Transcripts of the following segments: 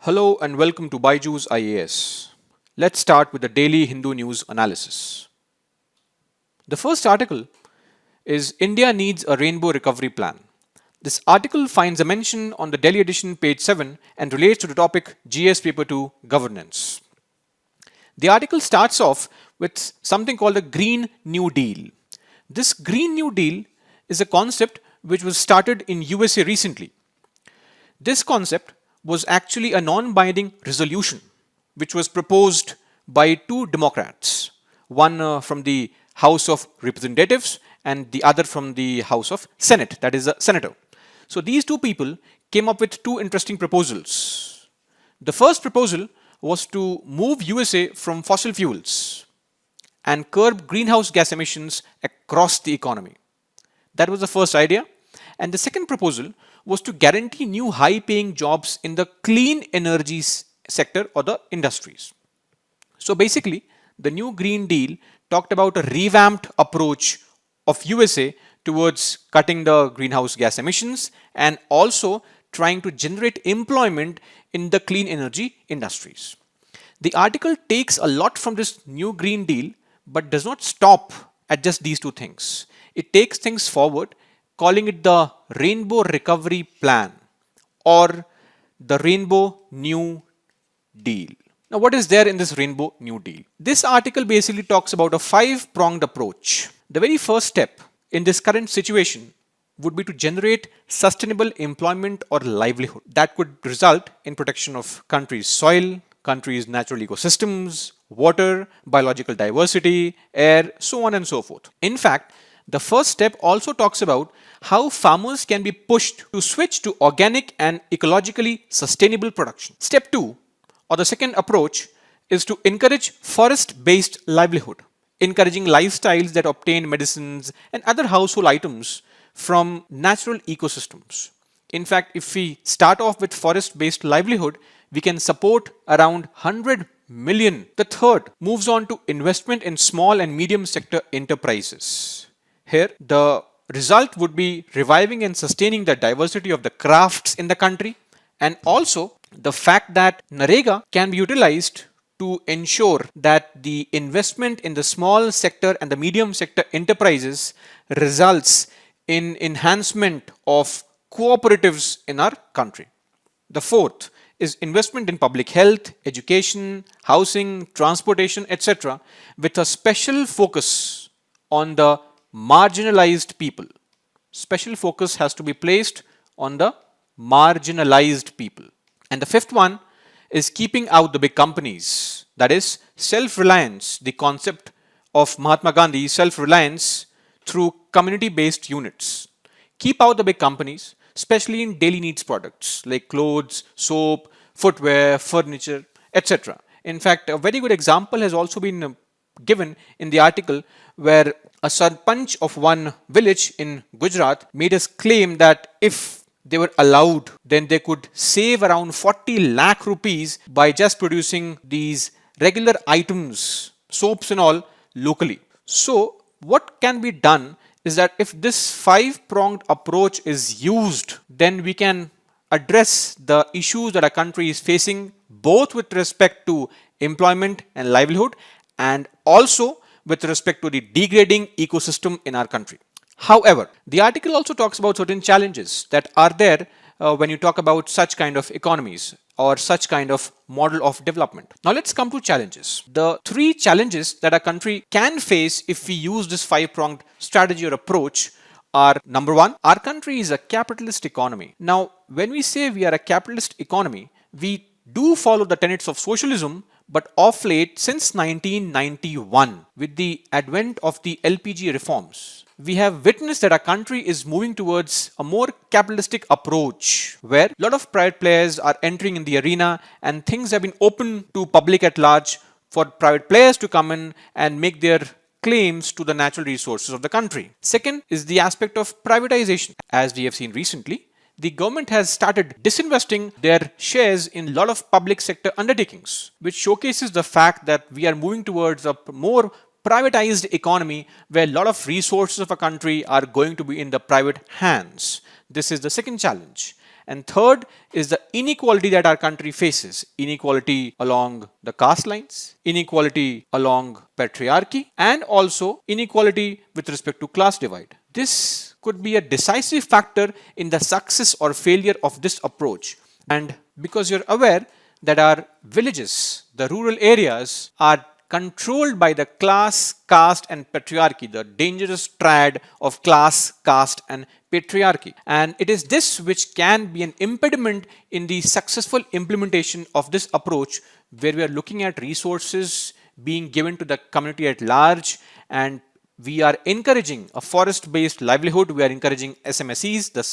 Hello and welcome to Byju's IAS. Let's start with the daily Hindu news analysis. The first article is India needs a rainbow recovery plan. This article finds a mention on the Delhi edition, page 7, and relates to the topic GS Paper 2 Governance. The article starts off with something called a Green New Deal. This Green New Deal is a concept which was started in USA recently. This concept was actually a non-binding resolution which was proposed by two Democrats, one from the House of Representatives and the other from the House of Senate, that is a senator. So these two people came up with two interesting proposals. The first proposal was to move USA from fossil fuels and curb greenhouse gas emissions across the economy. That was the first idea. And the second proposal was to guarantee new high-paying jobs in the clean energy sector or the industries. So basically, the new Green Deal talked about a revamped approach of USA towards cutting the greenhouse gas emissions and also trying to generate employment in the clean energy industries. The article takes a lot from this new Green Deal but does not stop at just these two things. It takes things forward, calling it the Rainbow Recovery Plan or the Rainbow New Deal. Now, what is there in this Rainbow New Deal? This article basically talks about a five-pronged approach. The very first step in this current situation would be to generate sustainable employment or livelihood that could result in protection of countries' soil, countries' natural ecosystems, water, biological diversity, air, so on and so forth. In fact, the first step also talks about how farmers can be pushed to switch to organic and ecologically sustainable production. Step 2, or the second approach, is to encourage forest-based livelihood, encouraging lifestyles that obtain medicines and other household items from natural ecosystems. In fact, if we start off with forest-based livelihood, we can support around 100 million. The third moves on to investment in small and medium sector enterprises. Here, the result would be reviving and sustaining the diversity of the crafts in the country, and also the fact that NREGA can be utilized to ensure that the investment in the small sector and the medium sector enterprises results in enhancement of cooperatives in our country. The fourth is investment in public health, education, housing, transportation, etc., with a special focus on the marginalized people. Special focus has to be placed on the marginalized people. And the fifth one is keeping out the big companies. That is self-reliance, the concept of Mahatma Gandhi, self-reliance through community-based units. Keep out the big companies, especially in daily needs products like clothes, soap, footwear, furniture, etc. In fact, a very good example has also been given in the article where a sarpanch of one village in Gujarat made us claim that if they were allowed, then they could save around 40 lakh rupees by just producing these regular items, soaps and all, locally. So what can be done is that if this five-pronged approach is used, then we can address the issues that our country is facing, both with respect to employment and livelihood, and also with respect to the degrading ecosystem in our country. However, the article also talks about certain challenges that are there when you talk about such kind of economies or such kind of model of development. Now let's come to challenges. The three challenges that a country can face if we use this five-pronged strategy or approach are: number one, our country is a capitalist economy. Now, when we say we are a capitalist economy, we do follow the tenets of socialism, but of late, since 1991, with the advent of the LPG reforms, we have witnessed that our country is moving towards a more capitalistic approach where a lot of private players are entering in the arena and things have been open to public at large for private players to come in and make their claims to the natural resources of the country. Second is the aspect of privatization. As we have seen recently, the government has started disinvesting their shares in a lot of public sector undertakings, which showcases the fact that we are moving towards a more privatized economy where a lot of resources of a country are going to be in the private hands. This is the second challenge. And third is the inequality that our country faces: inequality along the caste lines, inequality along patriarchy, and also inequality with respect to class divide. This could be a decisive factor in the success or failure of this approach. And because you're aware that our villages, the rural areas, are controlled by the class, caste, and patriarchy, the dangerous triad of class, caste, and patriarchy. And it is this which can be an impediment in the successful implementation of this approach, where we are looking at resources being given to the community at large, and we are encouraging a forest based livelihood. We are encouraging SMSEs, the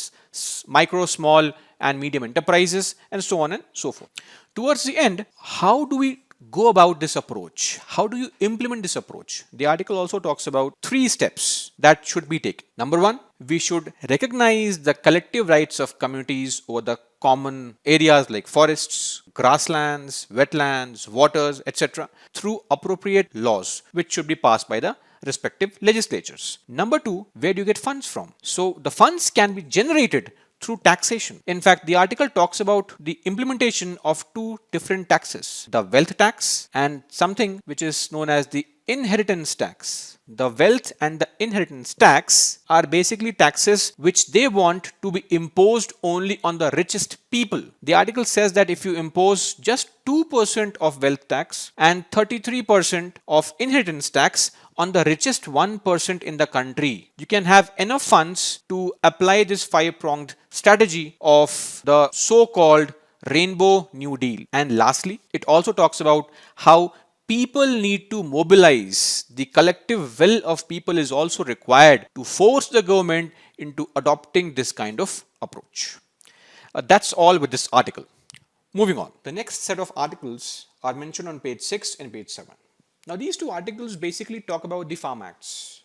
micro, small, and medium enterprises, and so on and so forth. Towards the end, how do we go about this approach? How do you implement this approach? The article also talks about 3 steps that should be taken. Number 1, we should recognize the collective rights of communities over the common areas like forests, grasslands, wetlands, waters, etc., through appropriate laws, which should be passed by the respective legislatures. Number 2, where do you get funds from? So the funds can be generated through taxation. In fact, the article talks about the implementation of 2 different taxes: the wealth tax and something which is known as the inheritance tax. The wealth and the inheritance tax are basically taxes which they want to be imposed only on the richest people. The article says that if you impose just 2% of wealth tax and 33% of inheritance tax on the richest 1% in the country, you can have enough funds to apply this 5-pronged strategy of the so-called Rainbow New Deal. And lastly, it also talks about how people need to mobilize. The collective will of people is also required to force the government into adopting this kind of approach. That's all with this article. Moving on. The next set of articles are mentioned on page 6 and page 7. Now, these 2 articles basically talk about the Farm Acts.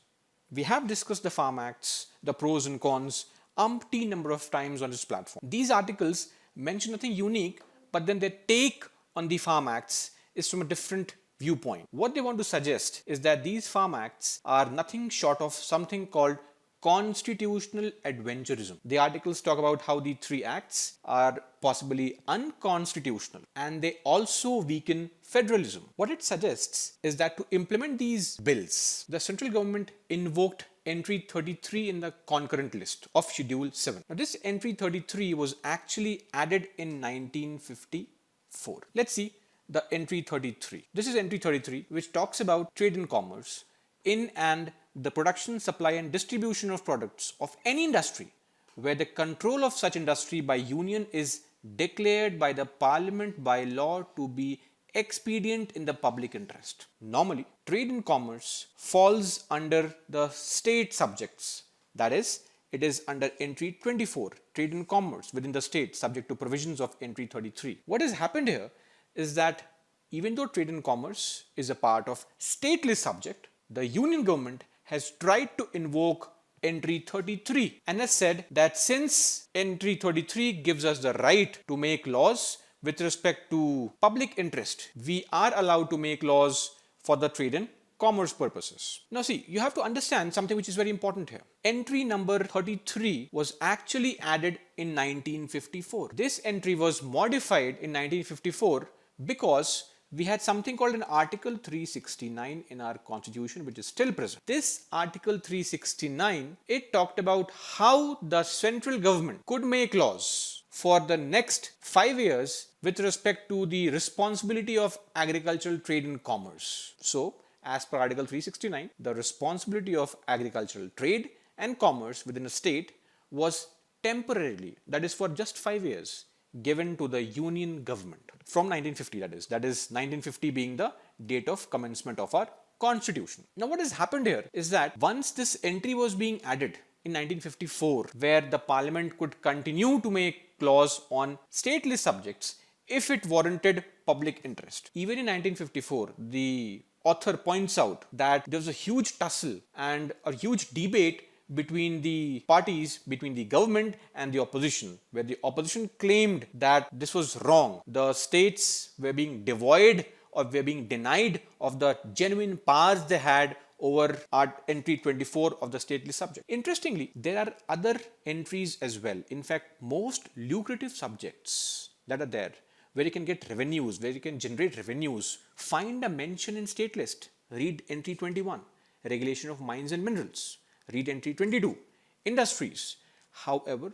We have discussed the Farm Acts, the pros and cons, umpteen number of times on this platform. These articles mention nothing unique, but then their take on the Farm Acts is from a different viewpoint. What they want to suggest is that these Farm Acts are nothing short of something called constitutional adventurism. The articles talk about how the 3 acts are possibly unconstitutional, and they also weaken federalism. What it suggests is that to implement these bills, the central government invoked entry 33 in the concurrent list of Schedule 7. Now, this entry 33 was actually added in 1954. Let's see the entry 33. This is entry 33, which talks about trade and commerce in and the production, supply, and distribution of products of any industry where the control of such industry by union is declared by the parliament by law to be expedient in the public interest. Normally, trade and commerce falls under the state subjects. That is, it is under entry 24, trade and commerce within the state, subject to provisions of entry 33. What has happened here is that even though trade and commerce is a part of stateless subject, the union government has tried to invoke entry 33 and has said that since entry 33 gives us the right to make laws with respect to public interest, we are allowed to make laws for the trade and commerce purposes. Now see, you have to understand something which is very important here. Entry number 33 was actually added in 1954. This entry was modified in 1954 because we had something called an Article 369 in our constitution, which is still present. This Article 369, it talked about how the central government could make laws for the next 5 years with respect to the responsibility of agricultural trade and commerce. So, as per Article 369, the responsibility of agricultural trade and commerce within a state was temporarily, that is for just 5 years, given to the union government from 1950, that is 1950 being the date of commencement of our constitution. Now what has happened here is that once this entry was being added in 1954, where the parliament could continue to make laws on stateless subjects if it warranted public interest. Even in 1954, the author points out that there was a huge tussle and a huge debate between the parties, between the government and the opposition, where the opposition claimed that this was wrong. The states were being devoid or were being denied of the genuine powers they had over art entry 24 of the state list subject. Interestingly, there are other entries as well. In fact, most lucrative subjects that are there, where you can get revenues, where you can generate revenues, find a mention in state list. Read entry 21, regulation of mines and minerals. Read entry 22, industries. However,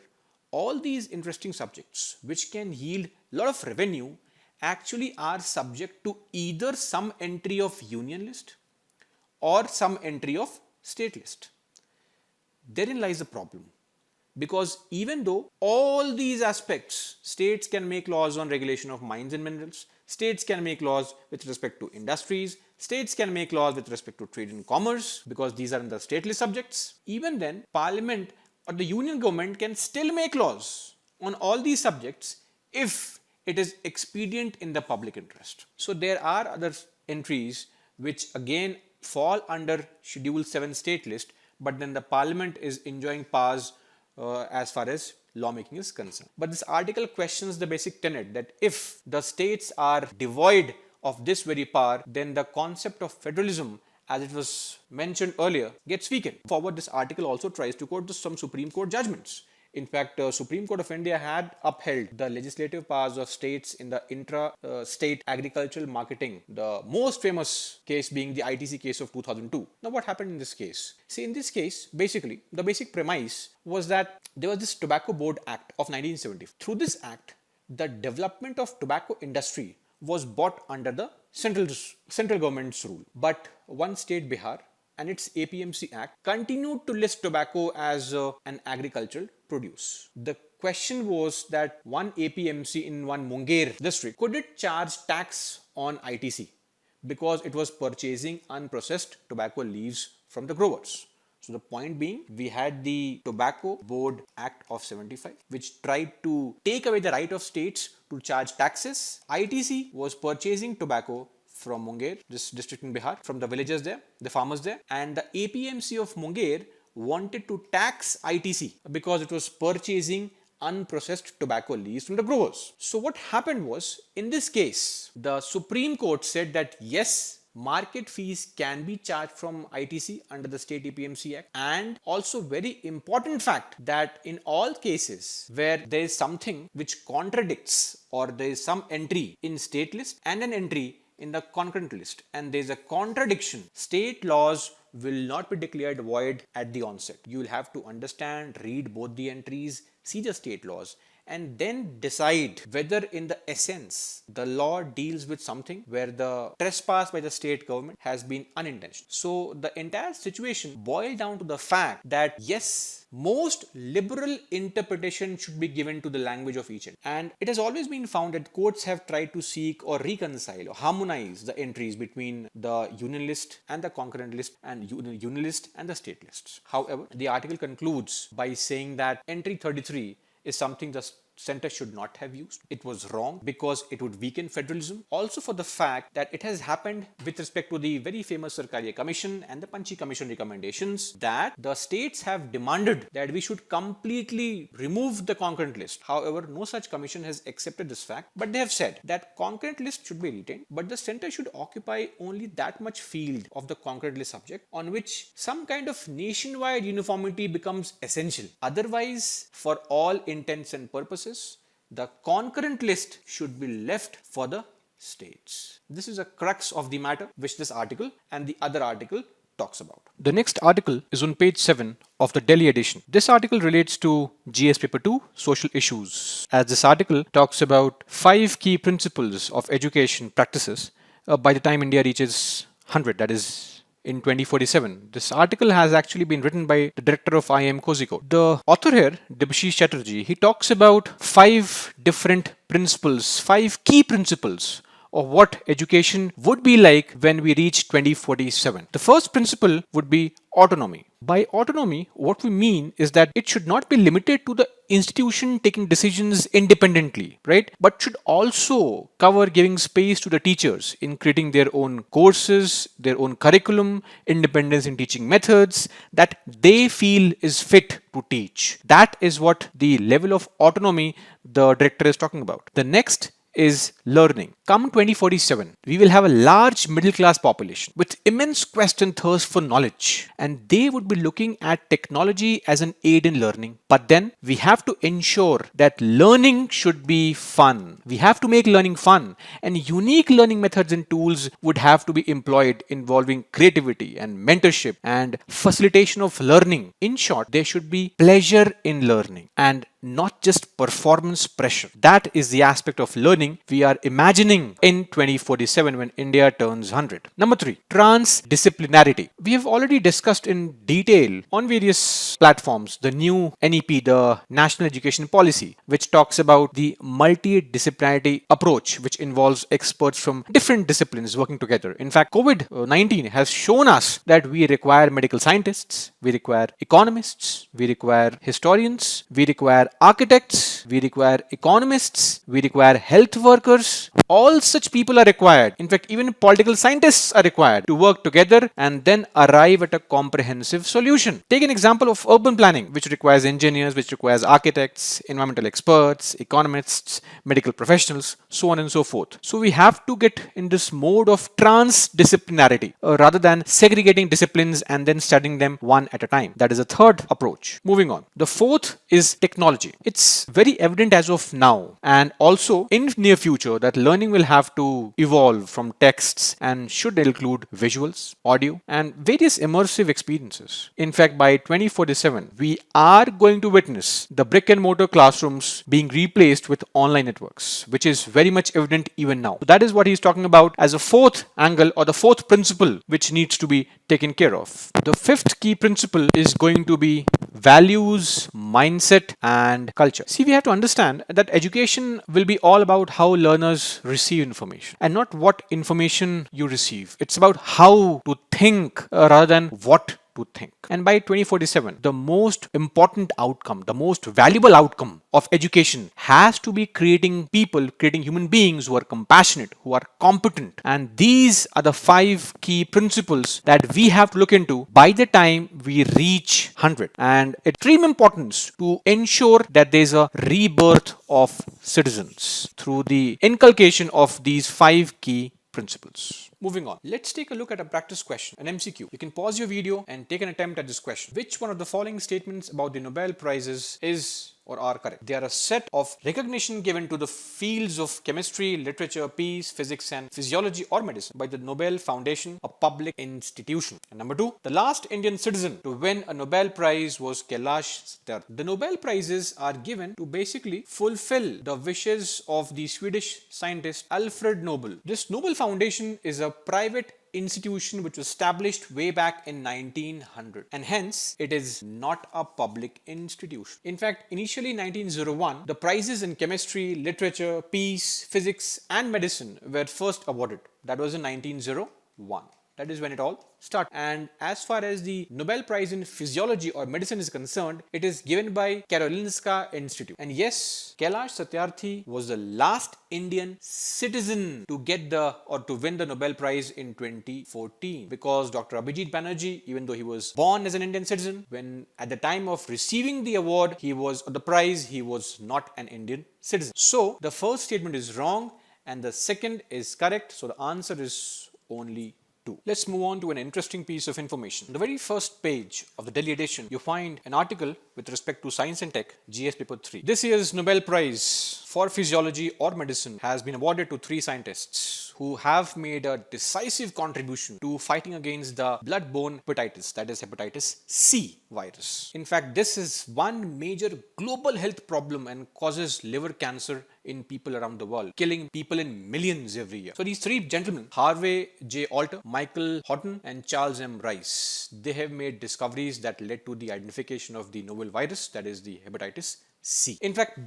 all these interesting subjects which can yield a lot of revenue actually are subject to either some entry of union list or some entry of state list. Therein lies the problem, because even though all these aspects, states can make laws on regulation of mines and minerals, states can make laws with respect to industries, states can make laws with respect to trade and commerce, because these are in the state list subjects, even then parliament or the union government can still make laws on all these subjects if it is expedient in the public interest. So there are other entries which again fall under Schedule 7 state list, but then the parliament is enjoying powers as far as lawmaking is concerned. But this article questions the basic tenet that if the states are devoid of this very power, then the concept of federalism, as it was mentioned earlier, gets weakened. Forward, this article also tries to quote some Supreme Court judgments. In fact, Supreme Court of India had upheld the legislative powers of states in the intra-state agricultural marketing, the most famous case being the ITC case of 2002. Now, what happened in this case? See, in this case, basically, the basic premise was that there was this Tobacco Board Act of 1970. Through this act, the development of tobacco industry was brought under the central government's rule. But one state, Bihar, and its APMC Act continued to list tobacco as an agricultural produce. The question was that one APMC in one Munger district, could it charge tax on ITC because it was purchasing unprocessed tobacco leaves from the growers? So the point being, we had the Tobacco Board Act of 75, which tried to take away the right of states to charge taxes. ITC was purchasing tobacco from Munger, this district in Bihar, from the villagers there, the farmers there, and the APMC of Munger wanted to tax ITC because it was purchasing unprocessed tobacco leaves from the growers. So what happened was, in this case, the Supreme Court said that yes, market fees can be charged from ITC under the State APMC Act, and also very important fact that in all cases where there is something which contradicts or there is some entry in state list and an entry in the concurrent list and there is a contradiction, state laws will not be declared void at the onset. You will have to understand, read both the entries, see the state laws, and then decide whether in the essence the law deals with something where the trespass by the state government has been unintentional. So the entire situation boiled down to the fact that yes, most liberal interpretation should be given to the language of each entry. And it has always been found that courts have tried to seek or reconcile or harmonize the entries between the union list and the concurrent list and union list and the state lists. However, the article concludes by saying that entry 33 is something the center should not have used. It was wrong because it would weaken federalism. Also for the fact that it has happened with respect to the very famous Sarkaria Commission and the Panchi Commission recommendations that the states have demanded that we should completely remove the concurrent list. However, no such commission has accepted this fact, but they have said that concurrent list should be retained, but the center should occupy only that much field of the concurrent list subject on which some kind of nationwide uniformity becomes essential. Otherwise, for all intents and purposes, the concurrent list should be left for the states. This is a crux of the matter which this article and the other article talks about. The next article is on page 7 of the Delhi edition. This article relates to GS paper 2, social issues, as this article talks about 5 key principles of education practices by the time India reaches 100, that is in 2047. This article has actually been written by the director of IIM Kozhikode. The author here, Debashish Chatterjee, he talks about 5 different principles, 5 key principles of what education would be like when we reach 2047. The first principle would be autonomy. By autonomy, what we mean is that it should not be limited to the institution taking decisions independently, right? But should also cover giving space to the teachers in creating their own courses, their own curriculum, independence in teaching methods that they feel is fit to teach. That is what the level of autonomy the director is talking about. The next is learning. Come 2047, we will have a large middle class population with immense quest and thirst for knowledge, and they would be looking at technology as an aid in learning. But then we have to ensure that learning should be fun. We have to make learning fun, and unique learning methods and tools would have to be employed involving creativity and mentorship and facilitation of learning. In short, there should be pleasure in learning and not just performance pressure. That is the aspect of learning we are imagining in 2047 when India turns 100. Number 3, transdisciplinarity. We have already discussed in detail on various platforms the new NEP, the National Education Policy, which talks about the multidisciplinarity approach, which involves experts from different disciplines working together. In fact, COVID-19 has shown us that we require medical scientists, we require economists, we require historians, we require architects, we require economists, we require health workers. All such people are required. In fact, even political scientists are required to work together and then arrive at a comprehensive solution. Take an example of urban planning, which requires engineers, which requires architects, environmental experts, economists, medical professionals, so on and so forth. So we have to get in this mode of transdisciplinarity rather than segregating disciplines and then studying them one at a time. That is a third approach. Moving on. The fourth is technology. It's very evident as of now and also in near future that learning will have to evolve from texts and should include visuals, audio, and various immersive experiences. In fact, by 2047, we are going to witness the brick and mortar classrooms being replaced with online networks, which is very much evident even now. So that is what he's talking about as a fourth angle or the fourth principle which needs to be taken care of. The fifth key principle is going to be values, mindset, and culture. See, we have to understand that education will be all about how learners receive information and not what information you receive. It's about how to think rather than what to think. And by 2047, the most important outcome, the most valuable outcome of education has to be creating people, creating human beings who are compassionate, who are competent. And these are the 5 key principles that we have to look into by the time we reach 100. And extreme importance to ensure that there's a rebirth of citizens through the inculcation of these 5 key principles. Moving on, let's take a look at a practice question, an MCQ. You can pause your video and take an attempt at this question. Which one of the following statements about the Nobel Prizes is or are correct? They are a set of recognition given to the fields of chemistry, literature, peace, physics, and physiology or medicine by the Nobel Foundation, a public institution. And number 2, the last Indian citizen to win a Nobel Prize was Kailash Satyarthi. The Nobel Prizes are given to basically fulfill the wishes of the Swedish scientist Alfred Nobel. This Nobel Foundation is a private institution which was established way back in 1900 and hence it is not a public institution. In fact, initially in 1901, the prizes in chemistry, literature, peace, physics and medicine were first awarded. That was in 1901. That is when it all started. And as far as the Nobel Prize in Physiology or Medicine is concerned, it is given by Karolinska Institute. And yes, Kailash Satyarthi was the last Indian citizen to get to win the Nobel Prize in 2014, because Dr. Abhijit Banerjee, even though he was born as an Indian citizen, when at the time of receiving the award, he was not an Indian citizen. So the first statement is wrong and the second is correct. So the answer is only 2. Let's move on to an interesting piece of information. On the very first page of the Delhi edition, you find an article with respect to Science and Tech, GS paper 3. This year's Nobel Prize for Physiology or Medicine has been awarded to 3 scientists who have made a decisive contribution to fighting against the blood-borne hepatitis, that is hepatitis C virus. In fact, this is one major global health problem and causes liver cancer in people around the world, killing people in millions every year. So these 3 gentlemen, Harvey J. Alter, Michael Houghton and Charles M. Rice, they have made discoveries that led to the identification of the novel virus, that is the hepatitis C. In fact,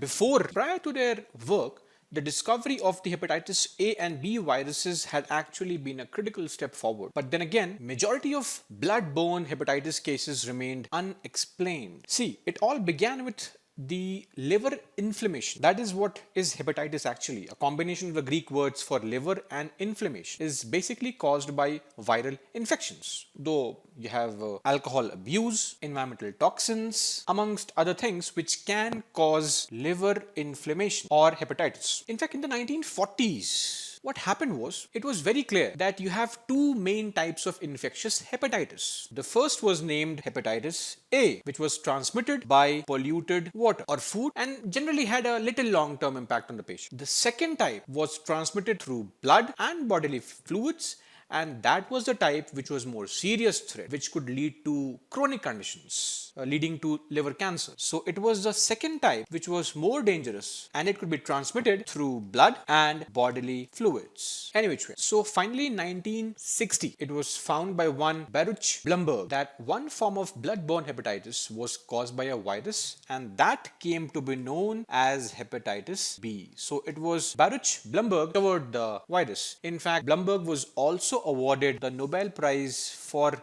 prior to their work, the discovery of the hepatitis A and B viruses had actually been a critical step forward. But then again, majority of blood-borne hepatitis cases remained unexplained. See, it all began with the liver inflammation, that is what is hepatitis actually. A combination of the Greek words for liver and inflammation is basically caused by viral infections. Though you have alcohol abuse, environmental toxins, amongst other things which can cause liver inflammation or hepatitis. In fact, in the 1940s, what happened was, it was very clear that you have two main types of infectious hepatitis. The first was named hepatitis A, which was transmitted by polluted water or food and generally had a little long-term impact on the patient. The second type was transmitted through blood and bodily fluids, and that was the type which was more serious threat, which could lead to chronic conditions leading to liver cancer. So it was the second type which was more dangerous, and it could be transmitted through blood and bodily fluids. Anyway, so finally in 1960 it was found by one Baruch Blumberg that one form of blood-borne hepatitis was caused by a virus, and that came to be known as hepatitis B. So it was Baruch Blumberg who discovered the virus. In fact, Blumberg was also awarded the Nobel Prize for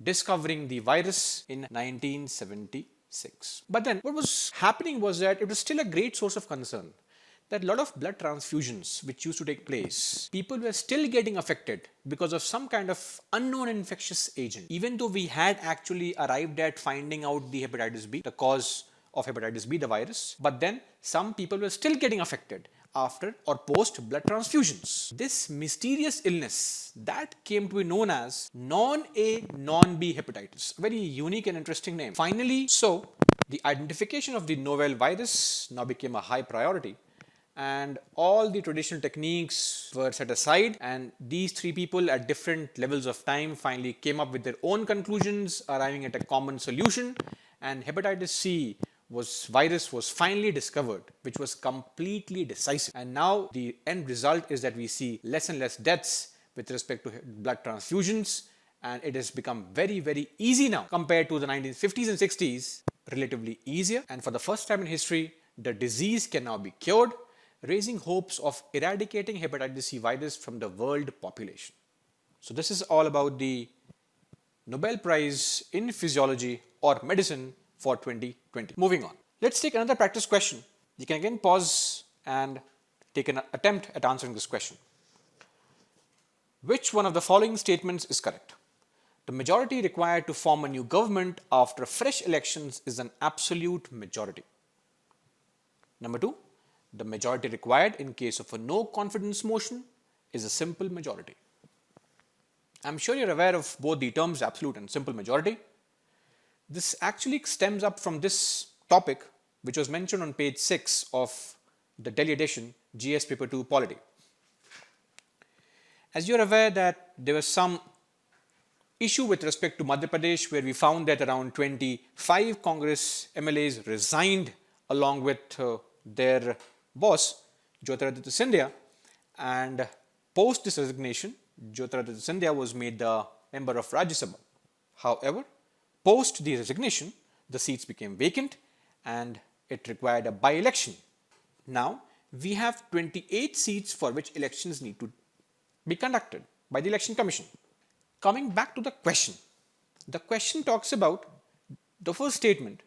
discovering the virus in 1976. But then what was happening was that it was still a great source of concern that a lot of blood transfusions which used to take place, people were still getting affected because of some kind of unknown infectious agent. Even though we had actually arrived at finding out the hepatitis B, the cause of hepatitis B, the virus, but then some people were still getting affected after or post blood transfusions. This mysterious illness that came to be known as non-A, non-B hepatitis, a very unique and interesting name. Finally, so the identification of the novel virus now became a high priority, and all the traditional techniques were set aside, and these three people at different levels of time finally came up with their own conclusions, arriving at a common solution, and hepatitis C virus was finally discovered, which was completely decisive. And now the end result is that we see less and less deaths with respect to blood transfusions, and it has become very, very easy now compared to the 1950s and 60s, relatively easier. And for the first time in history, the disease can now be cured, raising hopes of eradicating hepatitis C virus from the world population. So this is all about the Nobel Prize in Physiology or Medicine for 2020. Moving on. Let's take another practice question. You can again pause and take an attempt at answering this question. Which one of the following statements is correct? The majority required to form a new government after fresh elections is an absolute majority. Number 2, the majority required in case of a no confidence motion is a simple majority. I'm sure you're aware of both the terms absolute and simple majority. This actually stems up from this topic, which was mentioned on page 6 of the Delhi edition, GS Paper 2 Polity. As you're aware that there was some issue with respect to Madhya Pradesh, where we found that around 25 Congress MLAs resigned along with their boss, Jyotiraditya Scindia, and post this resignation, Jyotiraditya Scindia was made the member of Rajya Sabha. However, post the resignation, the seats became vacant and it required a by-election. Now, we have 28 seats for which elections need to be conducted by the Election Commission. Coming back to the question talks about the first statement.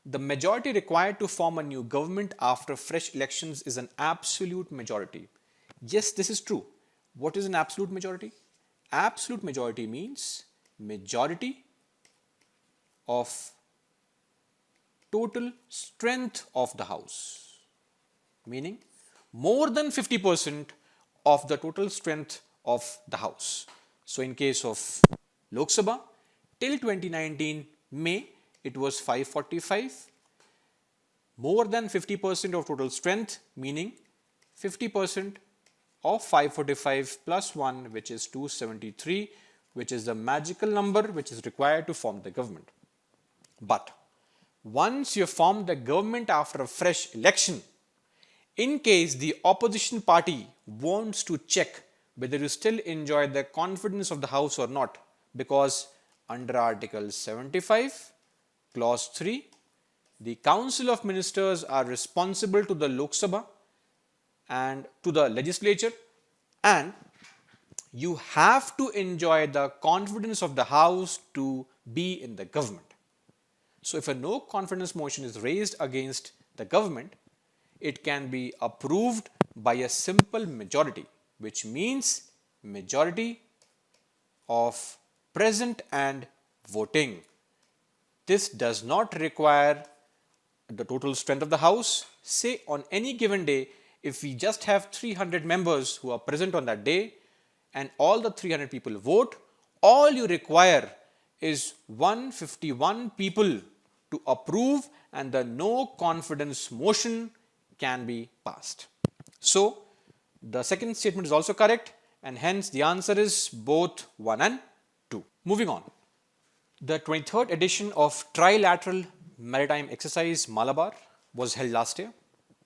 The majority required to form a new government after fresh elections is an absolute majority. Yes, this is true. What is an absolute majority? Absolute majority means majority of total strength of the house, meaning more than 50% of the total strength of the house. So in case of Lok Sabha, till 2019 May, it was 545, more than 50% of total strength, meaning 50% of 545 plus 1, which is 273, which is the magical number which is required to form the government. But once you form the government after a fresh election, in case the opposition party wants to check whether you still enjoy the confidence of the house or not, because under Article 75, Clause 3, the Council of Ministers are responsible to the Lok Sabha and to the legislature, and you have to enjoy the confidence of the house to be in the government. So if a no confidence motion is raised against the government, it can be approved by a simple majority, which means majority of present and voting. This does not require the total strength of the House. Say on any given day, if we just have 300 members who are present on that day and all the 300 people vote, all you require is 151 people to approve and the no confidence motion can be passed. So the second statement is also correct and hence the answer is both 1 and 2. Moving on. The 23rd edition of Trilateral Maritime Exercise Malabar was held last year,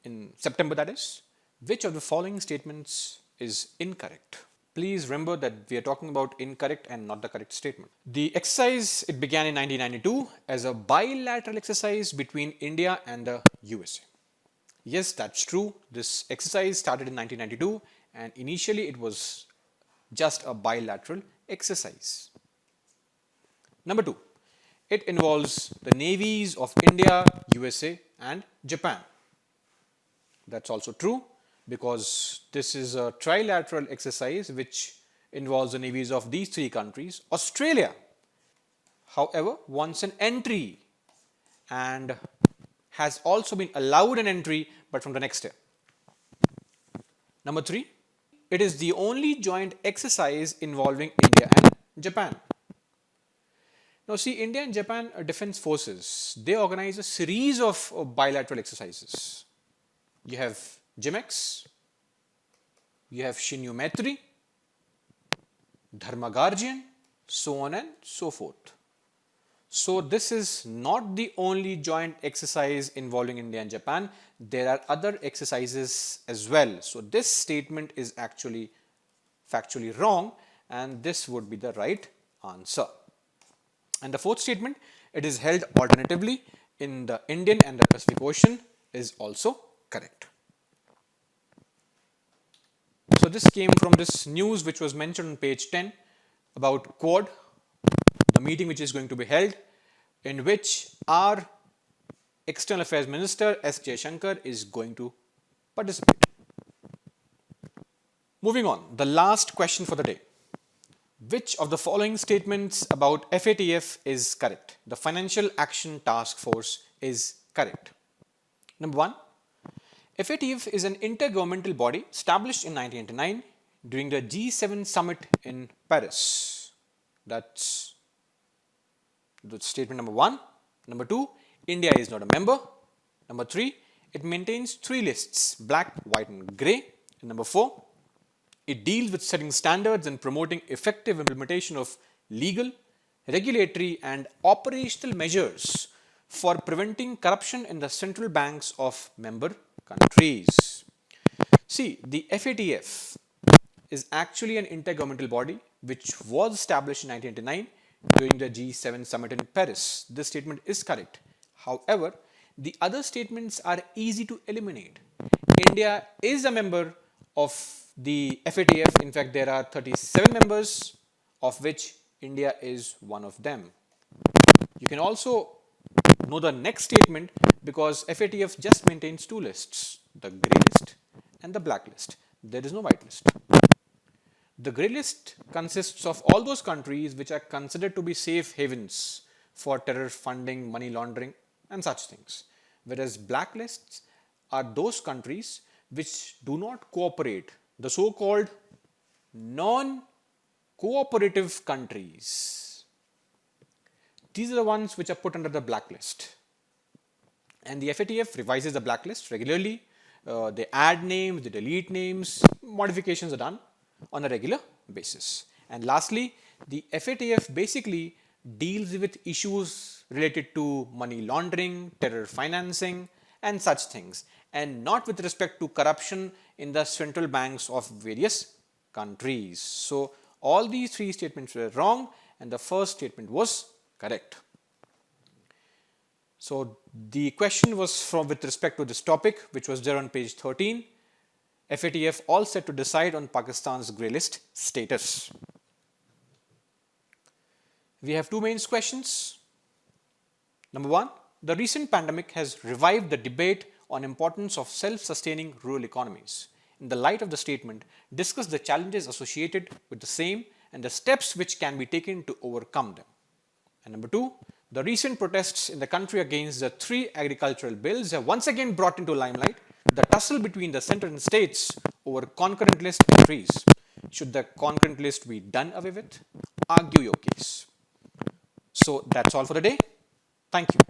in September that is. Which of the following statements is incorrect? Please remember that we are talking about incorrect and not the correct statement. The exercise, it began in 1992 as a bilateral exercise between India and the USA. Yes, that's true. This exercise started in 1992 and initially it was just a bilateral exercise. Number 2, it involves the navies of India, USA and Japan. That's also true because this is a trilateral exercise which involves the navies of these three countries. Australia, however, wants an entry and has also been allowed an entry but from the next year. Number 3, it is the only joint exercise involving India and Japan. Now see, India and Japan defense forces, they organize a series of bilateral exercises. You have JIMEX, you have Shinyu Maitri, Dharma Guardian, so on and so forth. So this is not the only joint exercise involving India and Japan. There are other exercises as well. So this statement is actually factually wrong and this would be the right answer. And the fourth statement, it is held alternatively in the Indian and the Pacific Ocean, is also correct. So this came from this news which was mentioned on page 10 about Quad, the meeting which is going to be held, in which our External Affairs Minister S. Jaishankar is going to participate. Moving on, the last question for the day. Which of the following statements about FATF is correct? The Financial Action Task Force is correct. Number 1, FATF is an intergovernmental body established in 1999 during the G7 summit in Paris. That's the statement number 1. Number 2, India is not a member. Number 3, it maintains 3 lists, black, white and grey. And number 4, it deals with setting standards and promoting effective implementation of legal, regulatory and operational measures for preventing corruption in the central banks of member countries. See, the FATF is actually an intergovernmental body which was established in 1999 during the G7 summit in Paris. This statement is correct. However, the other statements are easy to eliminate. India is a member of the FATF. In fact, there are 37 members, of which India is one of them. You can also know the next statement because FATF just maintains 2 lists, the grey list and the black list. There is no white list. The grey list consists of all those countries which are considered to be safe havens for terror funding, money laundering and such things. Whereas black lists are those countries which do not cooperate, the so-called non-cooperative countries. These are the ones which are put under the blacklist. And the FATF revises the blacklist regularly. They add names, they delete names, modifications are done on a regular basis. And lastly, the FATF basically deals with issues related to money laundering, terror financing and such things, and not with respect to corruption in the central banks of various countries. So all these 3 statements were wrong and the first statement was correct. So the question was with respect to this topic, which was there on page 13. FATF all set to decide on Pakistan's grey list status. We have 2 main questions. Number one, the recent pandemic has revived the debate on importance of self-sustaining rural economies. In the light of the statement, discuss the challenges associated with the same and the steps which can be taken to overcome them. And number two, the recent protests in the country against the three agricultural bills have once again brought into limelight the tussle between the center and states over concurrent list entries. Should the concurrent list be done away with? Argue your case. So that's all for the day. Thank you.